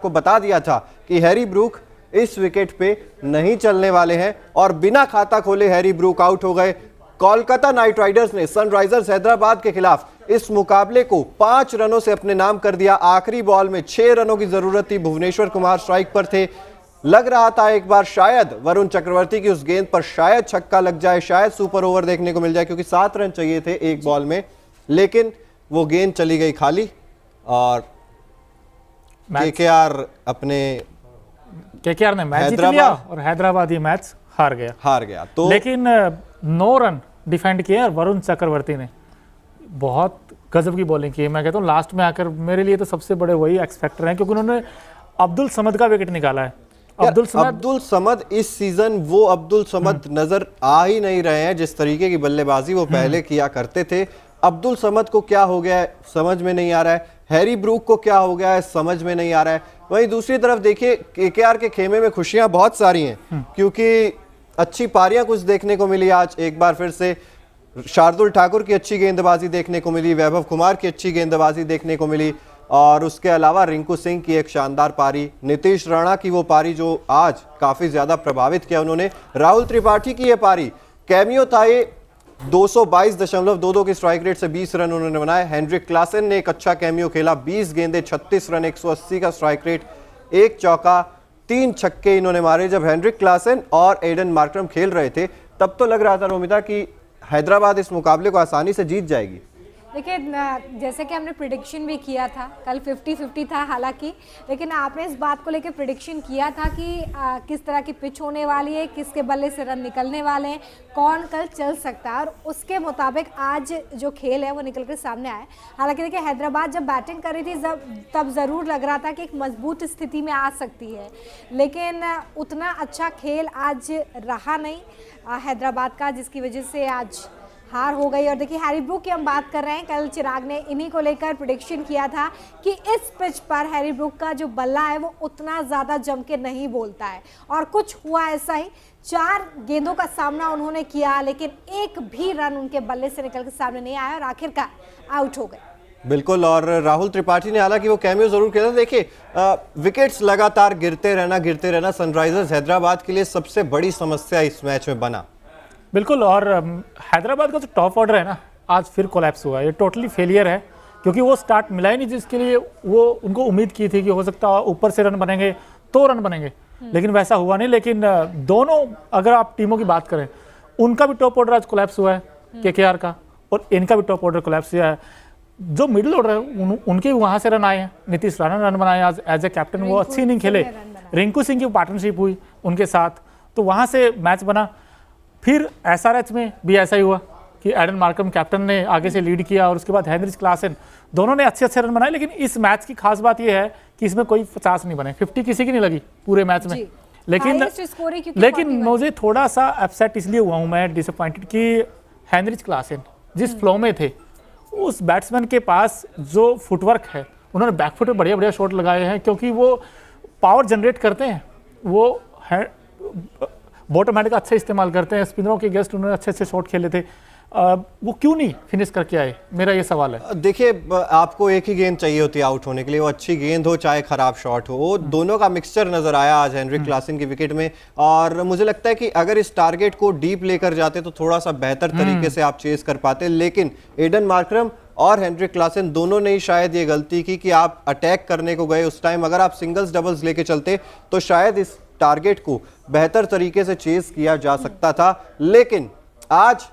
को बता दिया था कि हैरी ब्रूक इस विकेट पे नहीं चलने वाले हैं और बिना खाता खोले हैरी ब्रूक आउट हो गए। कोलकाता नाइट राइडर्स ने सनराइजर्स हैदराबाद के खिलाफ इस मुकाबले को 5 रनों से अपने नाम कर दिया। आखिरी बॉल में 6 रनों की जरूरत थी। भुवनेश्वर कुमार स्ट्राइक पर थे। लग रहा था एक बार शायद वरुण चक्रवर्ती की उस गेंद पर शायद छक्का लग जाए, शायद सुपर ओवर देखने को मिल जाए, क्योंकि 7 रन चाहिए थे एक बॉल में, लेकिन वो गेंद चली गई खाली और केकेआर ने मैच जीत लिया और हैदराबाद ये मैच हार गया। तो लेकिन 9 रन डिफेंड किए और वरुण चक्रवर्ती ने बहुत गजब की बॉलिंग की। मैं कहता हूँ लास्ट में आकर मेरे लिए तो सबसे बड़े वही एक्स फैक्टर हैं, क्योंकि उन्होंने अब्दुल समद का विकेट निकाला है। अब्दुल समद इस सीजन वो अब्दुल समद नजर आ ही नहीं रहे हैं जिस तरीके की बल्लेबाजी वो पहले किया करते थे। अब्दुल समद को क्या हो गया है समझ में नहीं आ रहा है। हैरी ब्रूक को क्या हो गया है समझ में नहीं आ रहा है। वहीं दूसरी तरफ देखिए केकेआर के खेमे में खुशियां बहुत सारी हैं, क्योंकि अच्छी पारियां कुछ देखने को मिली आज। एक बार फिर से शार्दुल ठाकुर की अच्छी गेंदबाजी देखने को मिली, वैभव कुमार की अच्छी गेंदबाजी देखने को मिली, और उसके अलावा रिंकू सिंह की एक शानदार पारी, नीतीश राणा की वो पारी जो आज काफी ज्यादा प्रभावित किया उन्होंने, राहुल त्रिपाठी की ये पारी कैमियो था। ये 222.22 की स्ट्राइक रेट से 20 रन उन्होंने बनाए। हेनरिक क्लासन ने एक अच्छा कैमियो खेला, 20 गेंदे 36 रन, 180 का स्ट्राइक रेट, 1 चौका 3 छक्के इन्होंने मारे। जब हेनरिक क्लासन और एडन मार्करम खेल रहे थे तब तो लग रहा था रोमिता कि हैदराबाद इस मुकाबले को आसानी से जीत जाएगी। देखिए जैसे कि हमने प्रिडिक्शन भी किया था, कल 50-50 था हालांकि, लेकिन आपने इस बात को लेकर प्रिडिक्शन किया था कि किस तरह की पिच होने वाली है, किसके बल्ले से रन निकलने वाले हैं, कौन कल चल सकता है, और उसके मुताबिक आज जो खेल है वो निकल कर सामने आया। हालांकि देखिए हैदराबाद जब बैटिंग कर रही थी तब ज़रूर लग रहा था कि एक मजबूत स्थिति में आ सकती है, लेकिन उतना अच्छा खेल आज रहा नहीं हैदराबाद का, जिसकी वजह से आज हार हो गई। और देखिए हैरी ब्रूक की हम बात कर रहे हैं, कल चिराग ने इन्हीं को लेकर प्रेडिक्शन किया था कि इस पिच पर हैरी ब्रूक का जो बल्ला है वो उतना ज़्यादा जम के नहीं बोलता है, और कुछ हुआ ऐसा ही। 4 गेंदों का सामना उन्होंने किया, लेकिन एक भी रन उनके बल्ले से निकल के सामने नहीं आया और आखिरकार आउट हो गए। बिल्कुल, और राहुल त्रिपाठी ने हालांकि वो कैमियो जरूर खेला। देखिए विकेट्स लगातार गिरते रहना सनराइजर्स हैदराबाद के लिए सबसे बड़ी समस्या इस मैच में बना। बिल्कुल, और हैदराबाद का जो टॉप ऑर्डर है ना, आज फिर कोलैप्स हुआ। ये टोटली फेलियर है, क्योंकि वो स्टार्ट मिला ही नहीं जिसके लिए वो उनको उम्मीद की थी कि हो सकता है ऊपर से रन बनेंगे तो रन बनेंगे, लेकिन वैसा हुआ नहीं। लेकिन दोनों अगर आप टीमों की बात करें, उनका भी टॉप ऑर्डर आज कोलैप्स हुआ है केकेआर का, और इनका भी टॉप ऑर्डर कोलैप्स हुआ है। जो मिडिल ऑर्डर है उनके वहाँ से रन आए हैं। नीतीश राणा रन बनाए आज एज ए कैप्टन, वो अच्छी इनिंग खेले। रिंकू सिंह की पार्टनरशिप हुई उनके साथ, तो वहाँ से मैच बना। फिर एसआरएच में भी ऐसा ही हुआ कि एडन मार्करम कैप्टन ने आगे से लीड किया, और उसके बाद हेनरिक क्लासन, दोनों ने अच्छे रन बनाए। लेकिन इस मैच की खास बात यह है कि इसमें कोई 50 नहीं बने, 50 किसी की नहीं लगी पूरे मैच में। लेकिन मुझे थोड़ा सा अपसेट इसलिए हुआ हूँ मैं, डिसअपॉइंटेड, कि हेनरिक क्लासन जिस फ्लो में थे, उस बैट्समैन के पास जो फुटवर्क है, उन्होंने बैकफुट में बढ़िया शॉट लगाए हैं, क्योंकि वो पावर जनरेट करते हैं, वो बॉटम हैंड का अच्छा इस्तेमाल करते हैं। स्पिनरों के गेस्ट उन्होंने अच्छे शॉट खेले थे, वो क्यों नहीं फिनिश करके आए, मेरा ये सवाल है। देखिए आपको एक ही गेंद चाहिए होती है आउट होने के लिए, वो अच्छी गेंद हो चाहे खराब शॉट हो, वो दोनों का मिक्सचर नजर आया आज हेनरिक क्लासन की विकेट में। और मुझे लगता है कि अगर इस टारगेट को डीप लेकर जाते तो थोड़ा सा बेहतर तरीके से आप चेस कर पाते, लेकिन एडन मार्करम और हेनरिक क्लासन दोनों ने शायद ये गलती की कि आप अटैक करने को गए उस टाइम। अगर आप सिंगल्स डबल्स लेके चलते तो शायद इस टारगेट को बेहतर तरीके से चेस किया जा सकता था। लेकिन आज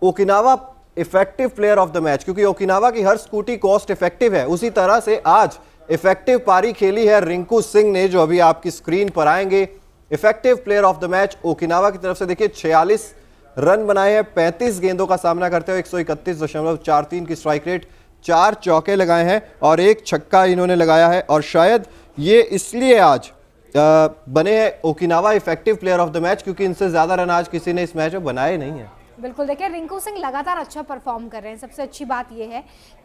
Okinawa effective player of the match, क्योंकि ओकिनावा की हर स्कूटी कॉस्ट इफेक्टिव है, उसी तरह से आज इफेक्टिव पारी खेली है रिंकू सिंह ने, जो अभी आपकी स्क्रीन पर आएंगे। Effective player of the match Okinawa की तरफ से। देखिए 46 रन बनाए हैं 35 गेंदों का सामना करते हुए, 131.43 की स्ट्राइक रेट, 4 चौके लगाए हैं और 1 छक्का इन्होंने लगाया है। और शायद ये इसलिए आज बने हैं Okinawa effective player of the match, क्योंकि इनसे ज्यादा रन आज किसी ने इस मैच में बनाए नहीं है। बिल्कुल, देखिए रिंकू सिंह लगातार अच्छा परफॉर्म कर रहे हैं। सबसे अच्छी बात यह है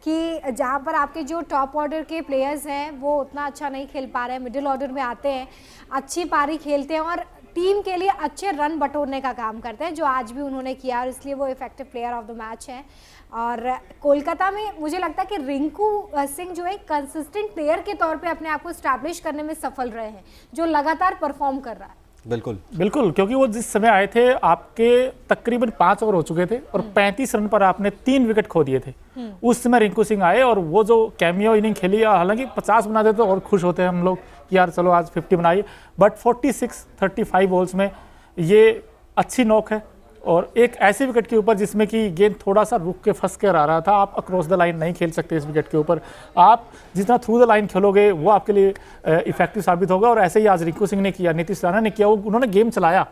कि जहां पर आपके जो टॉप ऑर्डर के प्लेयर्स हैं वो उतना अच्छा नहीं खेल पा रहे हैं, मिडिल ऑर्डर में आते हैं, अच्छी पारी खेलते हैं, और टीम के लिए अच्छे रन बटोरने का काम करते हैं, जो आज भी उन्होंने किया और इसलिए वो effective player of the match हैं। और कोलकाता में मुझे लगता है कि रिंकू सिंह जो है कंसिस्टेंट प्लेयर के तौर पे अपने आप को स्टैब्लिश करने में सफल रहे हैं, जो लगातार परफॉर्म कर रहा है। बिल्कुल बिल्कुल, क्योंकि वो जिस समय आए थे आपके तकरीबन 5 ओवर हो चुके थे और 35 रन पर आपने 3 विकेट खो दिए थे। उस समय रिंकू सिंह आए और वो जो कैमियो इनिंग खेली, हालांकि 50 बना देते तो और खुश होते हैं हम लोग कि यार चलो आज 50 बनाइए, बट 46-35 बॉल्स में ये अच्छी नॉक है और एक ऐसे विकेट के ऊपर जिसमें कि गेंद थोड़ा सा रुक के फंस कर आ रहा था। आप अक्रॉस द लाइन नहीं खेल सकते इस विकेट के ऊपर, आप जितना थ्रू द लाइन खेलोगे वो आपके लिए इफेक्टिव साबित होगा। और ऐसे ही आज रिंकू सिंह ने किया, नीतीश राणा ने किया, उन्होंने गेम चलाया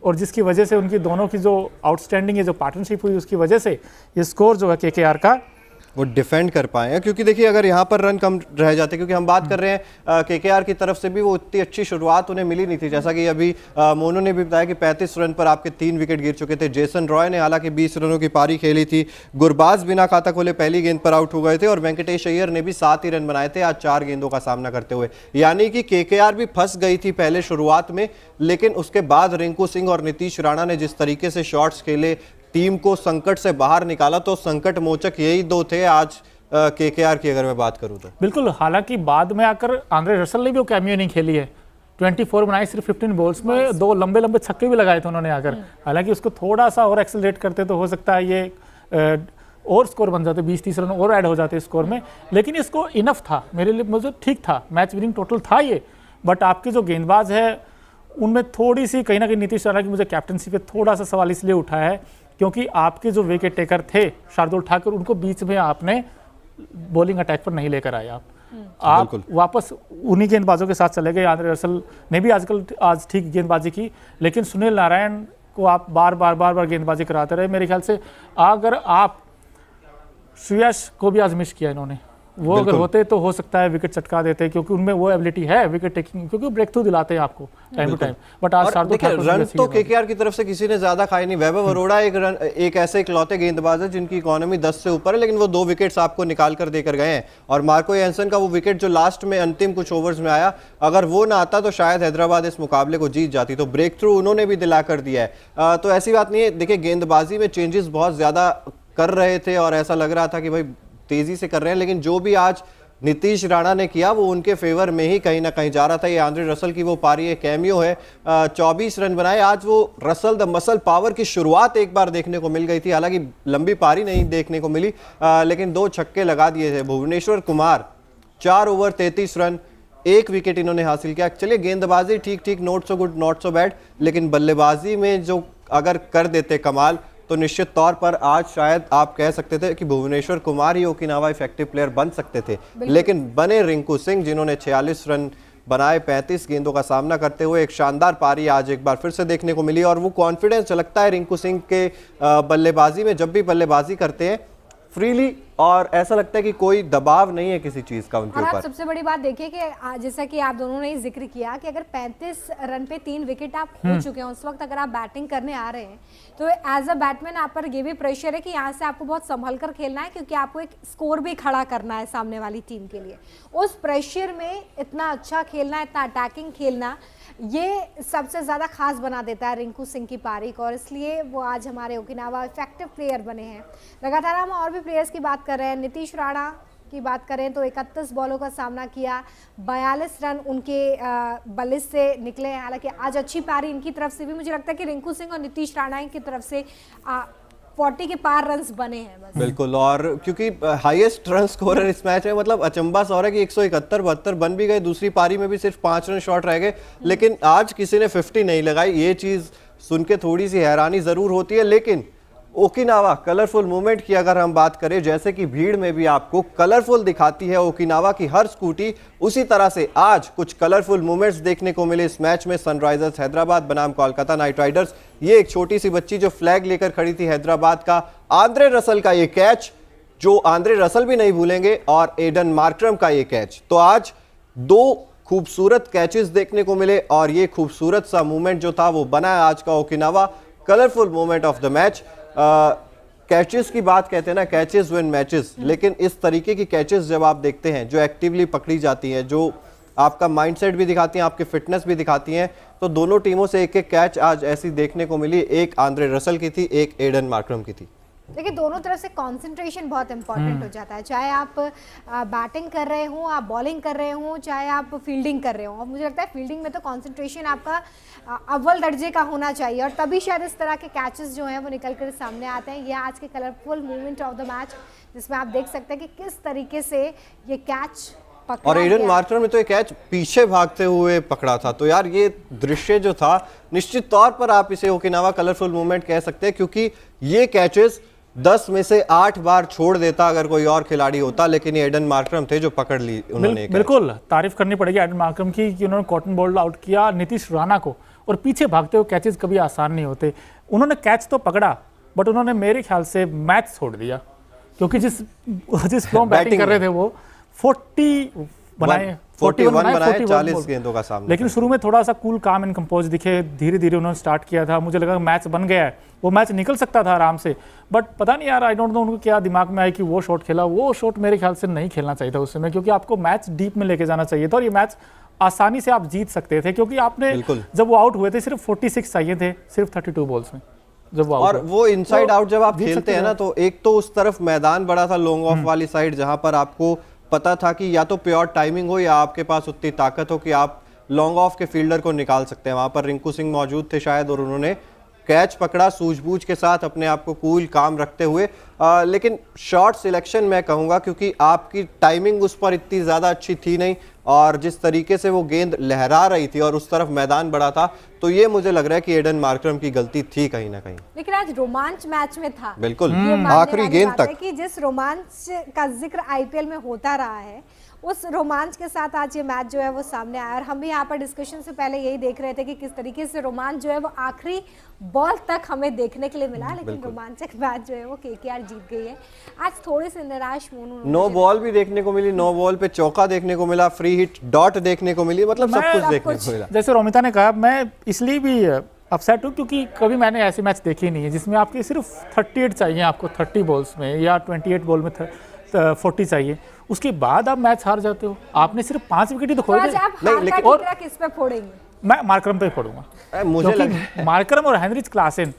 और जिसकी वजह से उनकी दोनों की जो आउटस्टैंडिंग है, जो पार्टनरशिप हुई, उसकी वजह से ये स्कोर जो है केकेआर का वो डिफेंड कर पाए हैं। क्योंकि देखिए अगर यहाँ पर रन कम रह जाते, क्योंकि हम बात कर रहे हैं केकेआर की तरफ से भी वो इतनी अच्छी शुरुआत उन्हें मिली नहीं थी, जैसा कि अभी मोनू ने भी बताया कि 35 रन पर आपके 3 विकेट गिर चुके थे। जेसन रॉय ने हालांकि 20 रनों की पारी खेली थी, गुरबाज बिना खाता खोले पहली गेंद पर आउट हो गए थे और वेंकटेश अय्यर ने भी 7 ही रन बनाए थे आज 4 गेंदों का सामना करते हुए। यानी कि केकेआर भी फंस गई थी पहले शुरुआत में, लेकिन उसके बाद रिंकू सिंह और नीतीश राणा ने जिस तरीके से शॉट्स खेले, टीम को संकट से बाहर निकाला, तो संकट मोचक यही दो थे आज केकेआर की अगर मैं बात करूं तो। बिल्कुल, हालांकि बाद में आकर आंद्रे रसल ने भी वो कैमियो नहीं खेली है, 24 बनाई सिर्फ 15 बॉल्स में, 2 लंबे लंबे छक्के भी लगाए थे उन्होंने आकर। हालांकि उसको थोड़ा सा और एक्सेलरेट करते तो हो सकता है ये और स्कोर बन जाते, 20-30 रन और ऐड हो जाते स्कोर में, लेकिन इसको इनफ था मेरे लिए, मुझे ठीक था, मैच विनिंग टोटल था ये। बट आपके जो गेंदबाज है उनमें थोड़ी सी कहीं ना कहीं नीतीश राणा की मुझे कैप्टनसी पे थोड़ा सा सवाल इसलिए उठा है क्योंकि आपके जो विकेट टेकर थे शार्दुल ठाकुर, उनको बीच में आपने बॉलिंग अटैक पर नहीं लेकर आए। आप वापस उन्हीं गेंदबाजों के साथ चले गए। आंद्रे रसल ने भी आज ठीक गेंदबाजी की, लेकिन सुनील नारायण को आप बार बार गेंदबाजी कराते रहे। मेरे ख्याल से अगर आप श्रेयस को भी आज मिस किया इन्होंने, वो अगर होते तो हो सकता है विकेट चटका देते, क्योंकि उनमें वो एबिलिटी है विकेट टेकिंग, क्योंकि ब्रेक थ्रू दिलाते हैं आपको टाइम टू टाइम। बट आज शार्दुल ठाकुर रन तो केकेआर की तरफ से किसी ने ज्यादा खाए नहीं। वैभव अरोड़ा एक ऐसे इकलौते गेंदबाज है जिनकी इकोनॉमी 10 से ऊपर है, लेकिन वो 2 विकेट्स आपको निकाल कर देकर गए हैं। और मार्को एंसन का वो विकेट जो लास्ट में अंतिम कुछ ओवर्स में आया, अगर वो ना आता तो शायद हैदराबाद इस मुकाबले को जीत जाती। तो ब्रेक थ्रू उन्होंने भी दिला कर दिया है। तो ऐसी बात नहीं है। देखिए गेंदबाजी में चेंजेस बहुत ज्यादा कर रहे थे और ऐसा लग रहा था कि भाई तेजी से कर रहे हैं, लेकिन जो भी आज नीतीश राणा ने किया वो उनके फेवर में ही कहीं ना कहीं जा रहा था। ये आंद्रे रसल की वो पारी है, कैमियो है, 24 रन बनाए आज। वो रसल द मसल पावर की शुरुआत एक बार देखने को मिल गई थी, हालांकि लंबी पारी नहीं देखने को मिली, लेकिन 2 छक्के लगा दिए थे। Bhuvneshwar Kumar 4 over 33 run, 1 wicket इन्होंने हासिल किया। चलिए गेंदबाजी ठीक, not so good not so bad, लेकिन बल्लेबाजी में जो अगर कर देते कमाल तो निश्चित तौर पर आज शायद आप कह सकते थे कि भुवनेश्वर कुमार ही ओकिनावा इफेक्टिव प्लेयर बन सकते थे, लेकिन बने रिंकू सिंह, जिन्होंने 46 रन बनाए 35 गेंदों का सामना करते हुए। एक शानदार पारी आज एक बार फिर से देखने को मिली और वो कॉन्फिडेंस झलकता है रिंकू सिंह के बल्लेबाजी में। जब भी बल्लेबाजी करते हैं फ्रीली और ऐसा लगता है कि कोई दबाव नहीं है किसी चीज का उनके ऊपर। सबसे बड़ी बात देखिए कि जैसा कि आप दोनों ने जिक्र किया कि अगर 35 रन पे 3 विकेट आप हो चुके हैं, उस वक्त अगर आप बैटिंग करने आ रहे हैं तो एज अ बैट्समैन आप पर ये भी प्रेशर है कि यहाँ से आपको बहुत संभल कर खेलना है, क्योंकि आपको एक स्कोर भी खड़ा करना है सामने वाली टीम के लिए। उस प्रेशर में इतना अच्छा खेलना, इतना अटैकिंग खेलना, ये सबसे ज़्यादा खास बना देता है रिंकू सिंह की पारी को, और इसलिए वो आज हमारे ओकिनावा इफेक्टिव प्लेयर बने हैं। लगातार हम और भी प्लेयर्स की बात कर रहे हैं। नीतीश राणा की बात करें तो 31 बॉलों का सामना किया, 42 रन उनके बल्ले से निकले हैं। हालांकि आज अच्छी पारी इनकी तरफ से भी, मुझे लगता है कि रिंकू सिंह और नीतीश राणा की तरफ से 40 के पार रन्स बने हैं बस। बिल्कुल, और क्योंकि हाईएस्ट रन स्कोरर इस मैच में, मतलब अचंबा सा हो रहा है कि 171-72 बन भी गए, दूसरी पारी में भी सिर्फ 5 रन शॉर्ट रह गए, लेकिन आज किसी ने 50 नहीं लगाई। ये चीज सुन के थोड़ी सी हैरानी जरूर होती है। लेकिन ओकिनावा कलरफुल मूवमेंट की अगर हम बात करें, जैसे कि भीड़ में भी आपको कलरफुल दिखाती है ओकिनावा की हर स्कूटी, उसी तरह से आज कुछ कलरफुल मूवमेंट्स देखने को मिले इस मैच में। सनराइजर्स हैदराबाद बनाम कोलकाता नाइट राइडर्स, ये एक छोटी सी बच्ची जो फ्लैग लेकर खड़ी थी हैदराबाद का, आंद्रे रसल का ये कैच जो आंद्रे रसल भी नहीं भूलेंगे, और एडन मार्करम का ये कैच। तो आज 2 खूबसूरत कैचेस देखने को मिले और ये खूबसूरत सा मूवमेंट जो था वो बना है आज का Okinawa colourful movement of the match. Catches की बात कहते हैं ना, कैचेस विन मैचेस, लेकिन इस तरीके की कैचेस जब आप देखते हैं जो एक्टिवली पकड़ी जाती हैं, जो आपका माइंडसेट भी दिखाती हैं, आपकी फिटनेस भी दिखाती हैं। तो दोनों टीमों से एक एक कैच आज ऐसी देखने को मिली, एक आंद्रे रसल की थी, एक एडन मार्करम की थी। देखिए दोनों तरफ से कंसंट्रेशन बहुत इंपॉर्टेंट हो जाता है, चाहे आप बैटिंग कर रहे हो, आप बॉलिंग कर रहे हो, चाहे आप फील्डिंग कर रहे हो। और मुझे लगता है फील्डिंग में तो कंसंट्रेशन आपका अव्वल दर्जे का होना चाहिए, और तभी शायद इस तरह के कैचेस जो हैं वो निकल कर सामने आते हैं। ये आज के colourful movement of the match, जिसमें आप देख सकते हैं कि किस तरीके से ये कैच पकड़ा और एडन गया। मार्करम ने तो ये कैच पीछे भागते हुए पकड़ा था। तो यार ये दृश्य जो था, निश्चित तौर पर आप इसे ओकिनावा कलरफुल मूवमेंट कह सकते हैं, क्योंकि ये कैचेस 10 में से 8 बार छोड़ देता अगर कोई और खिलाड़ी होता, लेकिन ये एडन मार्करम थे जो पकड़ ली उन्होंने। बिल्कुल तारीफ करनी पड़ेगी एडन मार्करम की कि उन्होंने कॉटन बॉल्ड आउट किया नीतीश राणा को, और पीछे भागते हुए कैचेस कभी आसान नहीं होते। उन्होंने कैच तो पकड़ा, बट उन्होंने मेरे ख्याल से मैच छोड़ दिया, क्योंकि जिस फ्लो में बैटिंग कर रहे थे वो 41 बनाए 40 गेंदों का सामना। लेकिन शुरू में थोड़ा सा कूल काम एंड कंपोज दिखे, धीरे धीरे उन्होंने स्टार्ट किया था। मुझे लगा मैच बन गया है, वो मैच निकल सकता था आराम से, बट पता नहीं यार, आई डोंट नो उनको क्या दिमाग में आया कि वो शॉट खेला। वो शॉट मेरे ख्याल से नहीं खेलना चाहिए था उस समय, क्योंकि आपको मैच डीप में लेके जाना चाहिए था, और ये मैच आसानी से आप जीत सकते थे, क्योंकि आपने जब वो आउट हुए थे सिर्फ 46 चाहिए थे, सिर्फ 32 बॉल्स में जब वो और वो इनसाइड आउट जब आप खेलते हैं ना, तो एक तो उस तरफ मैदान बड़ा था लॉन्ग ऑफ वाली साइड, जहां पर आपको पता था कि या तो प्योर टाइमिंग हो या आपके पास उतनी ताकत हो कि आप लॉन्ग ऑफ के फील्डर को निकाल सकते हैं। वहां पर रिंकू सिंह मौजूद थे शायद, और उन्होंने कैच पकड़ा सूझबूझ के साथ, अपने आप को कूल काम रखते हुए। लेकिन शॉट सिलेक्शन मैं कहूंगा, क्योंकि आपकी टाइमिंग उस पर इतनी ज़्यादा अच्छी थी नहीं, और जिस तरीके से वो गेंद लहरा रही थी और उस तरफ मैदान बड़ा था, तो ये मुझे लग रहा है कि एडन मार्करम की गलती थी कहीं ना कहीं। लेकिन आज रोमांच मैच में था, बिल्कुल ये मानने आखिरी वाली गेंद बात तक है कि जिस रोमांच का जिक्र आईपीएल में होता रहा है, उस रोमांच के साथ आज ये मैच जो है वो सामने आया। और हम भी यहाँ पर डिस्कशन से पहले यही देख रहे थे कि किस तरीके से रोमांच जो है वो आखिरी बॉल तक हमें देखने के लिए मिला, लेकिन रोमांचक मैच जो है वो केकेआर जीत गई है। आज थोड़े से निराश मूड, नो बॉल भी देखने को मिली, नो बॉल पे चौका देखने को मिला, फ्री हिट डॉट देखने को मिली, मतलब सब कुछ देखने को मिला। जैसे रोमिता ने कहा, मैं इसलिए भी अपसेट हूँ क्योंकि कभी मैंने ऐसे मैच देखे नहीं है जिसमें आपके सिर्फ 38 चाहिए, आपको 30 बॉल्स में, या 28 बॉल में 40 चाहिए, उसके बाद आप मैच हार जाते हो। आपने सिर्फ 5 विकेट ही तो खोए थे। और किस पे फोड़ेंगे? मैं मार्करम पे फोड़ूंगा, मुझे लगा मार्करम और हेनरिच क्लासेन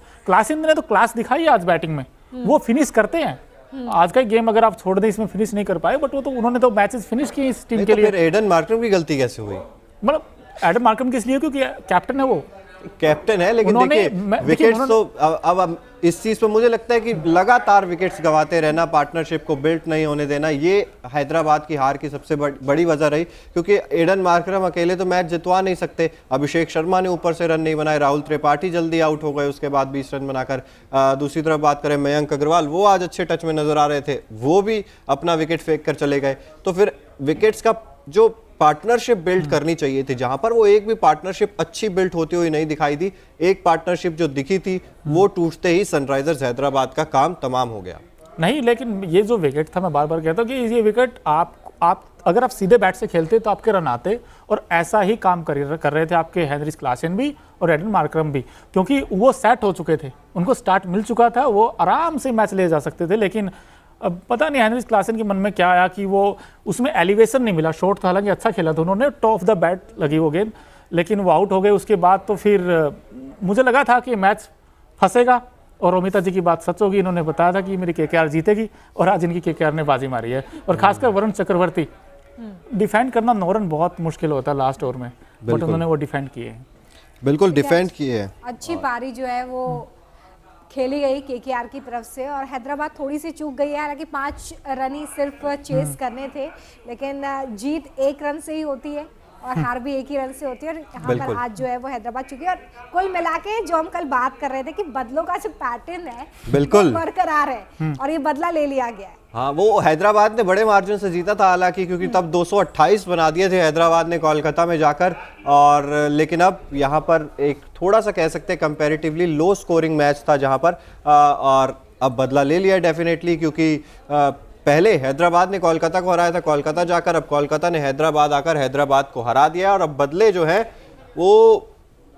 ने तो क्लास दिखाई आज बैटिंग में, वो फिनिश करते हैं। आज का गेम अगर आप छोड़ दें, इसमें फिनिश नहीं कर पाए, बट वो तो उन्होंने तो मैचेस फिनिश किए इस टीम के लिए। एडन मार्करम की गलती कैसे हुई? मतलब एडन मार्करम किस लिए, क्योंकि कैप्टन है, वो कैप्टन है, लेकिन देखिए विकेट्स तो अब इस चीज पर मुझे लगता है कि लगातार विकेट्स गंवाते रहना, पार्टनरशिप को बिल्ट नहीं होने देना, ये हैदराबाद की हार की सबसे बड़ी वजह रही। क्योंकि एडन मार्करम अकेले तो मैच जितवा नहीं सकते, अभिषेक शर्मा ने ऊपर से रन नहीं बनाए, राहुल त्रिपाठी जल्दी आउट हो गए उसके बाद 20 रन बनाकर। दूसरी तरफ बात करें मयंक अग्रवाल, वो आज अच्छे टच में नजर आ रहे थे, वो भी अपना विकेट फेंक कर चले गए। तो फिर विकेट्स का जो पार्टनरशिप बिल्ड करनी चाहिए थी, जहां पर वो एक भी पार्टनरशिप अच्छी बिल्ड होती हुई नहीं दिखाई दी, एक पार्टनरशिप जो दिखी थी वो टूटते ही सनराइजर्स हैदराबाद का काम तमाम हो गया। नहीं, लेकिन ये जो विकेट था, मैं बार बार कहता हूं कि ये विकेट आप अगर आप सीधे बैट से खेलते तो आपके रन आते, और ऐसा ही काम कर रहे थे आपके हेनरिच क्लासेन भी और एडन मार्करम भी, क्योंकि वो सेट हो चुके थे, उनको स्टार्ट मिल चुका था, वो आराम से मैच ले जा सकते थे। लेकिन अब पता नहीं हेनरिच क्लासेन के मन में क्या आया कि वो उसमें एलिवेशन नहीं मिला। शॉट था, हालांकि अच्छा खेला था उन्होंने, टॉप ऑफ द बैट लगी वो गेंद, लेकिन वो आउट हो गए। उसके बाद तो फिर मुझे लगा था कि मैच फंसेगा, और रोमिता जी की बात सच होगी, इन्होंने बताया था कि मेरी केकेआर जीतेगी, और आज इनकी केकेआर ने बाजी मारी है। और खासकर वरुण चक्रवर्ती, डिफेंड करना 9 रन बहुत मुश्किल होता है लास्ट ओवर में, बट उन्होंने वो डिफेंड किए हैं। बिल्कुल डिफेंड किए हैं। अच्छी पारी जो है वो खेली गई केकेआर की तरफ से, और हैदराबाद थोड़ी सी चूक गई है। हालांकि 5 रन ही सिर्फ चेस करने थे, लेकिन जीत 1 रन से ही होती है और हार भी 1 ही रन से होती है। और यहाँ पर आज जो है वो हैदराबाद चुकी है। और कुल मिला के जो हम कल बात कर रहे थे कि बदलों का जो पैटर्न है बिल्कुल बरकरार है, और ये बदला ले लिया गया है। हाँ, वो हैदराबाद ने बड़े मार्जिन से जीता था हालांकि, क्योंकि तब 228 बना दिए थे हैदराबाद ने कोलकाता में जाकर। और लेकिन अब यहाँ पर एक थोड़ा सा कह सकते हैं कंपैरेटिवली लो स्कोरिंग मैच था जहाँ पर, और अब बदला ले लिया डेफिनेटली, क्योंकि पहले हैदराबाद ने कोलकाता को हराया था कोलकाता जाकर, अब कोलकाता ने हैदराबाद आकर हैदराबाद को हरा दिया। और अब बदले जो है वो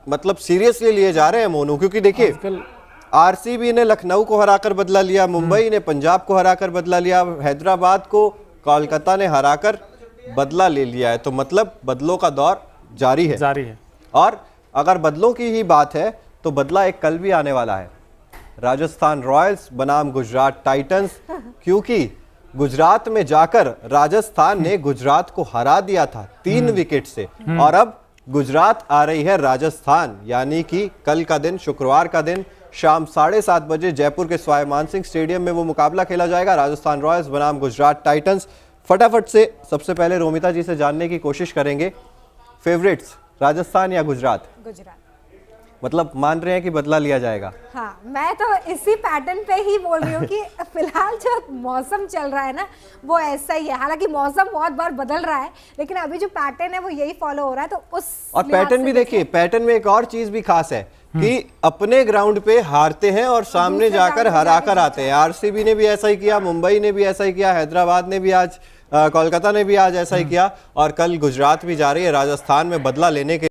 मतलब सीरियसली लिए जा रहे हैं मोनू, क्योंकि देखिए आरसीबी ने लखनऊ को हराकर बदला लिया, मुंबई ने पंजाब को हराकर बदला लिया, हैदराबाद को कोलकाता ने हराकर बदला ले लिया है, तो मतलब बदलों का दौर जारी है। और अगर बदलों की ही बात है तो बदला एक कल भी आने वाला है। राजस्थान रॉयल्स बनाम गुजरात टाइटंस, क्योंकि गुजरात में जाकर राजस्थान ने गुजरात को हरा दिया था 3 विकेट से, और अब गुजरात आ रही है राजस्थान, यानी कि कल का दिन, शुक्रवार का दिन, शाम 7:30 बजे जयपुर के सवाई मानसिंह स्टेडियम में वो मुकाबला खेला जाएगा, राजस्थान रॉयल्स बनाम गुजरात टाइटंस। फटाफट से सबसे पहले रोमिता जी से जानने की कोशिश करेंगे, फेवरेट्स राजस्थान या गुजरात? गुजरात। मतलब मान रहे हैं कि बदला लिया जाएगा? हाँ, मैं तो इसी पैटर्न पे ही बोल रही हूँ कि फिलहाल जो मौसम चल रहा है ना वो ऐसा ही है। हालांकि मौसम बहुत बार बदल रहा है, लेकिन अभी जो पैटर्न है वो यही फॉलो हो रहा है। तो उस और पैटर्न भी देखिए, पैटर्न में एक और चीज भी खास है कि अपने ग्राउंड पे हारते हैं और सामने जाकर हरा कर आते हैं। आरसीबी ने भी ऐसा ही किया, मुंबई ने भी ऐसा ही किया, हैदराबाद ने भी आज, कोलकाता ने भी आज ऐसा ही किया, और कल गुजरात भी जा रही है राजस्थान में बदला लेने के